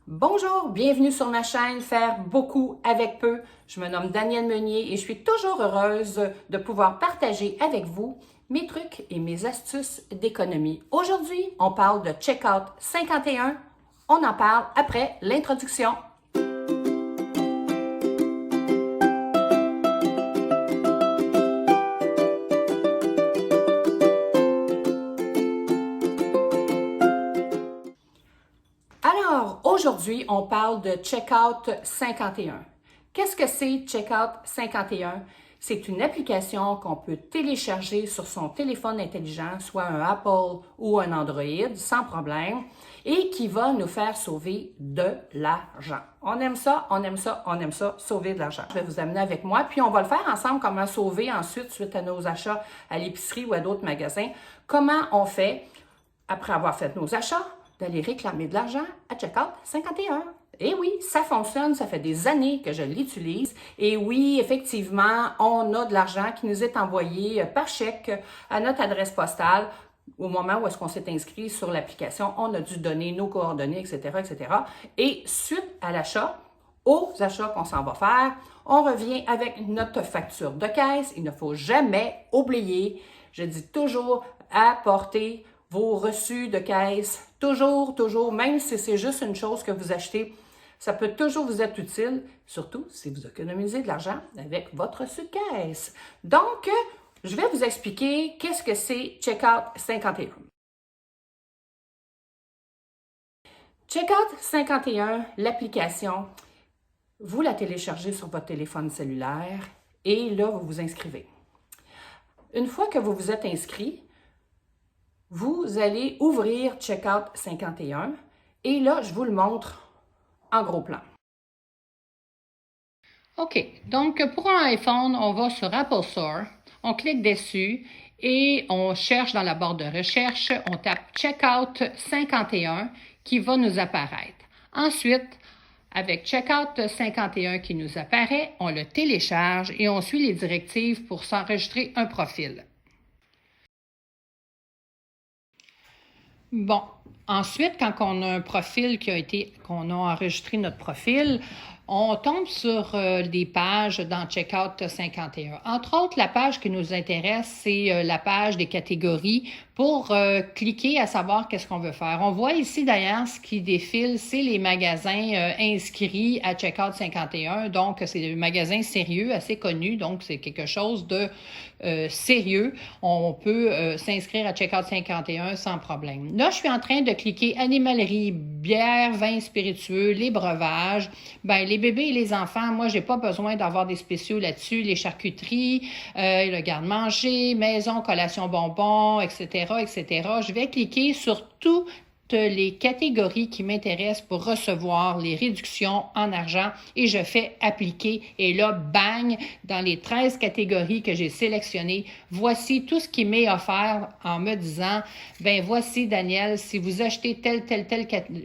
Bonjour, bienvenue sur ma chaîne Faire beaucoup avec peu. Je me nomme Danielle Meunier et je suis toujours heureuse de pouvoir partager avec vous mes trucs et mes astuces d'économie. Aujourd'hui, on parle de Checkout 51. On en parle après l'introduction. Alors, aujourd'hui, on parle de Checkout 51. Qu'est-ce que c'est Checkout 51? C'est une application qu'on peut télécharger sur son téléphone intelligent, soit un Apple ou un Android, sans problème, et qui va nous faire sauver de l'argent. On aime ça, on aime ça, on aime ça, sauver de l'argent. Je vais vous amener avec moi, puis on va le faire ensemble, comment sauver ensuite, suite à nos achats à l'épicerie ou à d'autres magasins. Comment on fait, après avoir fait nos achats, d'aller réclamer de l'argent à Checkout 51. Et oui, ça fonctionne, ça fait des années que je l'utilise. Et oui, effectivement, on a de l'argent qui nous est envoyé par chèque à notre adresse postale. Au moment où est-ce qu'on s'est inscrit sur l'application, on a dû donner nos coordonnées, etc., etc. Et suite à l'achat, aux achats qu'on s'en va faire, on revient avec notre facture de caisse. Il ne faut jamais oublier, je dis toujours, apporter vos reçus de caisse, toujours, même si c'est juste une chose que vous achetez, ça peut toujours vous être utile, surtout si vous économisez de l'argent avec votre reçu de caisse. Donc, je vais vous expliquer qu'est-ce que c'est Checkout 51. Checkout 51, l'application, vous la téléchargez sur votre téléphone cellulaire et là, vous vous inscrivez. Une fois que vous vous êtes inscrit, vous allez ouvrir Checkout 51 et là, je vous le montre en gros plan. OK, donc pour un iPhone, on va sur Apple Store, on clique dessus et on cherche dans la barre de recherche, on tape Checkout 51 qui va nous apparaître. Ensuite, avec Checkout 51 qui nous apparaît, on le télécharge et on suit les directives pour s'enregistrer un profil. Bon, ensuite, quand on a un profil qu'on a enregistré notre profil, on tombe sur des pages dans Checkout 51. Entre autres, la page qui nous intéresse, c'est la page des catégories pour cliquer à savoir qu'est-ce qu'on veut faire. On voit ici d'ailleurs ce qui défile, c'est les magasins inscrits à Checkout 51. Donc, c'est des magasins sérieux, assez connus. Donc, c'est quelque chose de sérieux. On peut s'inscrire à Checkout 51 sans problème. Là, je suis en train de cliquer animalerie, bière, vin spiritueux, les breuvages. Ben, les bébés et les enfants, moi, j'ai pas besoin d'avoir des spéciaux là-dessus. Les charcuteries, le garde-manger, maison, collation bonbons, etc., etc. Je vais cliquer sur toutes les catégories qui m'intéressent pour recevoir les réductions en argent et je fais appliquer et là, bang, dans les 13 catégories que j'ai sélectionnées, voici tout ce qui m'est offert en me disant, ben voici Daniel, si vous achetez telle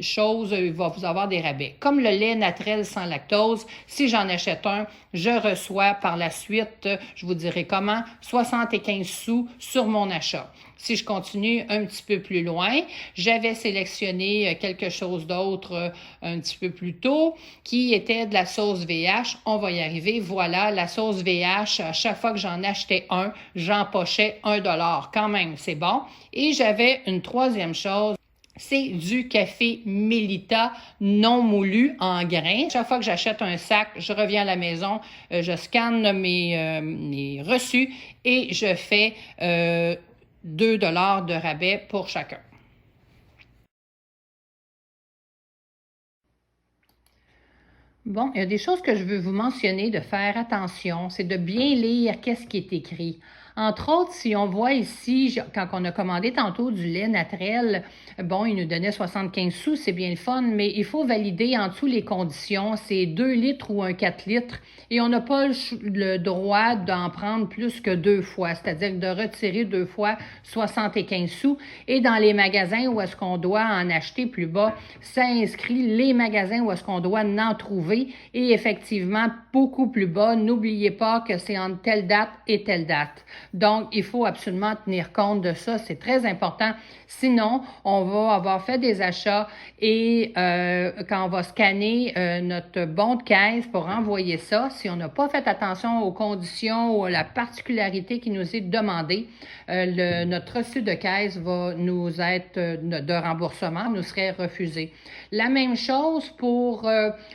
chose, il va vous avoir des rabais. Comme le lait naturel sans lactose, si j'en achète un, je reçois par la suite, je vous dirai comment, 75 sous sur mon achat. Si je continue un petit peu plus loin, j'avais sélectionné quelque chose d'autre un petit peu plus tôt, qui était de la sauce VH. On va y arriver. Voilà, la sauce VH, à chaque fois que j'en achetais un, j'empochais $1. Quand même, c'est bon. Et j'avais une troisième chose. C'est du café Mélita non moulu en grains. Chaque fois que j'achète un sac, je reviens à la maison, je scanne mes reçus et je fais $2 de rabais pour chacun. Bon, il y a des choses que je veux vous mentionner, de faire attention, c'est de bien lire qu'est-ce qui est écrit. Entre autres, si on voit ici, quand on a commandé tantôt du lait naturel, bon, il nous donnait 75 sous, c'est bien le fun, mais il faut valider en dessous les conditions, c'est 2 litres ou un 4 litres, et on n'a pas le droit d'en prendre plus que 2 fois, c'est-à-dire de retirer 2 fois 75 sous. Et dans les magasins où est-ce qu'on doit en acheter plus bas, ça inscrit les magasins où est-ce qu'on doit en trouver, et effectivement, beaucoup plus bas, n'oubliez pas que c'est entre telle date et telle date. Donc, il faut absolument tenir compte de ça. C'est très important. Sinon, on va avoir fait des achats et quand on va scanner notre bon de caisse pour envoyer ça, si on n'a pas fait attention aux conditions ou à la particularité qui nous est demandée, notre reçu de caisse va nous être de remboursement, nous serait refusé. La même chose pour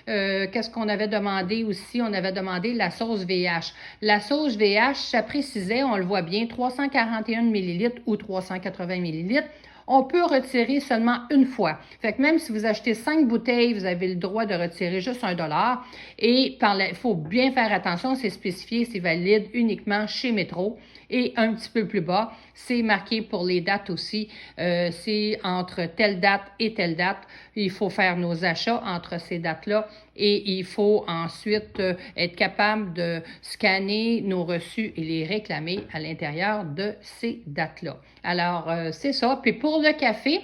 qu'est-ce qu'on avait demandé aussi? On avait demandé la sauce VH. La sauce VH, ça précisait, on le voit bien, 341 ml ou 380 ml. On peut retirer seulement une fois. Fait que même si vous achetez 5 bouteilles, vous avez le droit de retirer juste $1. Et il faut bien faire attention, c'est spécifié, c'est valide uniquement chez Métro. Et un petit peu plus bas, c'est marqué pour les dates aussi. C'est entre telle date et telle date. Il faut faire nos achats entre ces dates-là. Et il faut ensuite être capable de scanner nos reçus et les réclamer à l'intérieur de ces dates-là. Alors, c'est ça. Puis pour le café,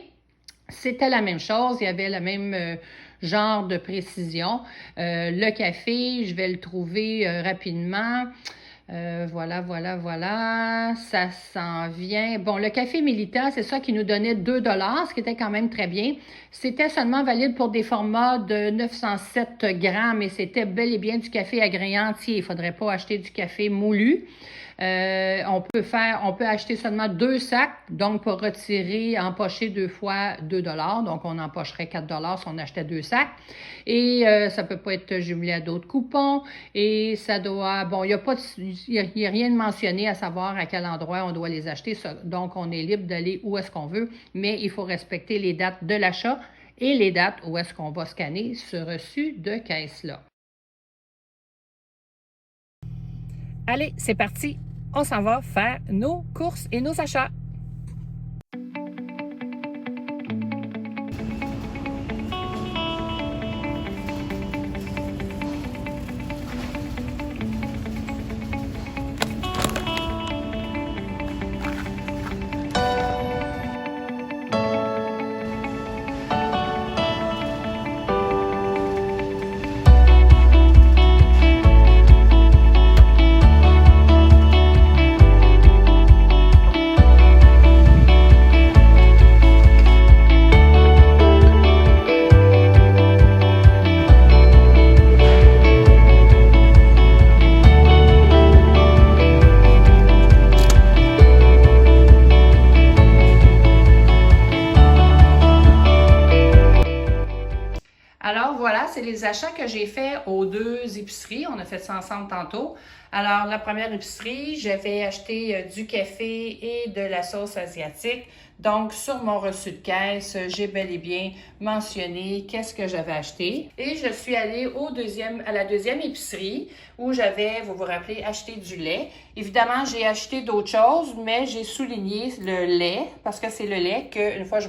c'était la même chose. Il y avait le même genre de précision. Le café, je vais le trouver rapidement. Voilà, ça s'en vient. Bon, le café Mélita, c'est ça qui nous donnait 2 $, ce qui était quand même très bien. C'était seulement valide pour des formats de 907 grammes et c'était bel et bien du café agréé entier. Il ne faudrait pas acheter du café moulu. On peut acheter seulement 2 sacs, donc pour retirer, empocher 2 fois 2 $. Donc, on empocherait 4 $ si on achetait 2 sacs. Et ça peut pas être jumelé à d'autres coupons. Et ça doit, bon, il y a rien de mentionné à savoir à quel endroit on doit les acheter. Donc, on est libre d'aller où est-ce qu'on veut, mais il faut respecter les dates de l'achat et les dates où est-ce qu'on va scanner ce reçu de caisse-là. Allez, c'est parti! On s'en va faire nos courses et nos achats. Alors voilà, c'est les achats que j'ai faits aux deux épiceries. On a fait ça ensemble tantôt. Alors la première épicerie, j'avais acheté du café et de la sauce asiatique. Donc sur mon reçu de caisse, j'ai bel et bien mentionné qu'est-ce que j'avais acheté. Et je suis allée à la deuxième épicerie où j'avais, vous vous rappelez, acheté du lait. Évidemment, j'ai acheté d'autres choses, mais j'ai souligné le lait parce que c'est le lait qu'une fois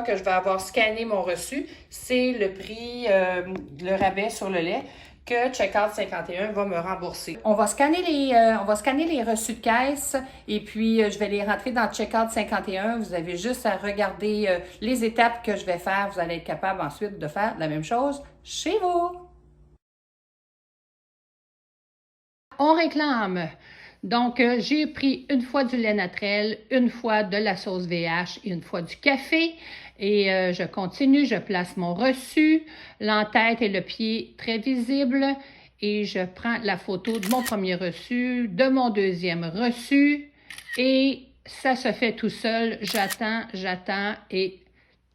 que je vais avoir scanné mon reçu, c'est le prix, le rabais sur le lait que Checkout 51 va me rembourser. On va scanner les reçus de caisse et puis je vais les rentrer dans Checkout 51. Vous avez juste à regarder les étapes que je vais faire. Vous allez être capable ensuite de faire la même chose chez vous. On réclame. Donc, j'ai pris une fois du lait naturel, une fois de la sauce VH et une fois du café. Et je continue, je place mon reçu, l'entête et le pied très visibles. Et je prends la photo de mon premier reçu, de mon deuxième reçu. Et ça se fait tout seul. J'attends et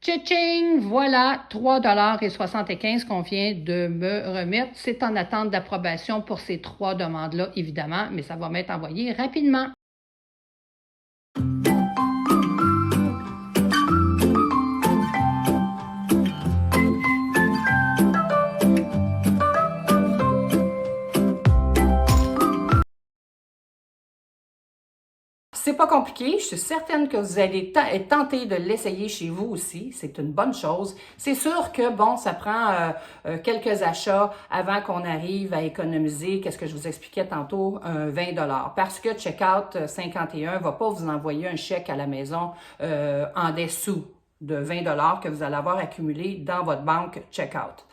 tching! Voilà, 3,75 $ qu'on vient de me remettre. C'est en attente d'approbation pour ces 3 demandes-là, évidemment, mais ça va m'être envoyé rapidement. C'est pas compliqué, je suis certaine que vous allez être tenté de l'essayer chez vous aussi, c'est une bonne chose. C'est sûr que, bon, ça prend quelques achats avant qu'on arrive à économiser, qu'est-ce que je vous expliquais tantôt, 20 $. Parce que Checkout 51 va pas vous envoyer un chèque à la maison en dessous de 20 $ que vous allez avoir accumulé dans votre banque Checkout.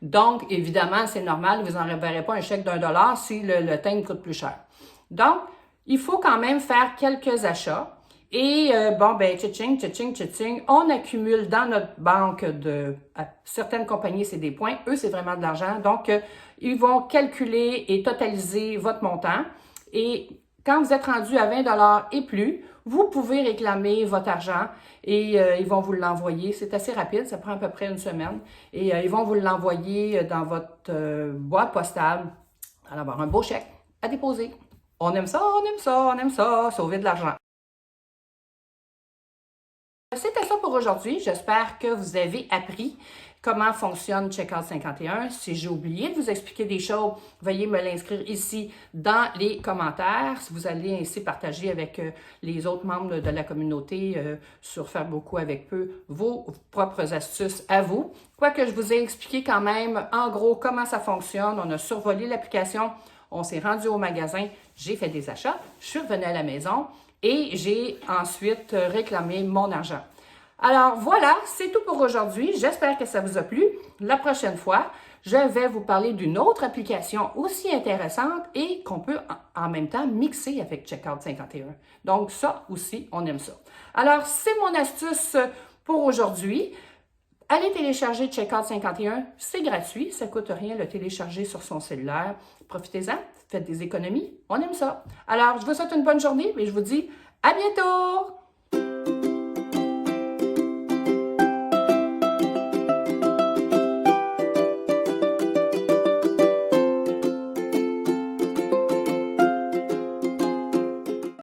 Donc, évidemment, c'est normal, vous n'enverrez pas un chèque d'1 $ si le teint coûte plus cher. Donc, il faut quand même faire quelques achats. Et bon, ben, tching, tching, tching, on accumule dans notre banque de certaines compagnies, c'est des points, eux, c'est vraiment de l'argent. Donc, ils vont calculer et totaliser votre montant. Et quand vous êtes rendu à 20 $ et plus, vous pouvez réclamer votre argent et ils vont vous l'envoyer. C'est assez rapide, ça prend à peu près une semaine. Et ils vont vous l'envoyer dans votre boîte postale. Vous allez avoir un beau chèque à déposer. On aime ça, on aime ça, on aime ça, sauver de l'argent. C'était ça pour aujourd'hui. J'espère que vous avez appris comment fonctionne Checkout 51. Si j'ai oublié de vous expliquer des choses, veuillez me l'inscrire ici dans les commentaires. Si vous allez ainsi partager avec les autres membres de la communauté sur Faire beaucoup avec peu vos propres astuces à vous. Quoique je vous ai expliqué quand même en gros comment ça fonctionne. On a survolé l'application, on s'est rendu au magasin, j'ai fait des achats, je suis revenue à la maison et j'ai ensuite réclamé mon argent. Alors voilà, c'est tout pour aujourd'hui. J'espère que ça vous a plu. La prochaine fois, je vais vous parler d'une autre application aussi intéressante et qu'on peut en même temps mixer avec Checkout 51. Donc ça aussi, on aime ça. Alors, c'est mon astuce pour aujourd'hui. Allez télécharger Checkout 51, c'est gratuit, ça ne coûte rien le télécharger sur son cellulaire. Profitez-en, faites des économies, on aime ça. Alors, je vous souhaite une bonne journée et je vous dis à bientôt!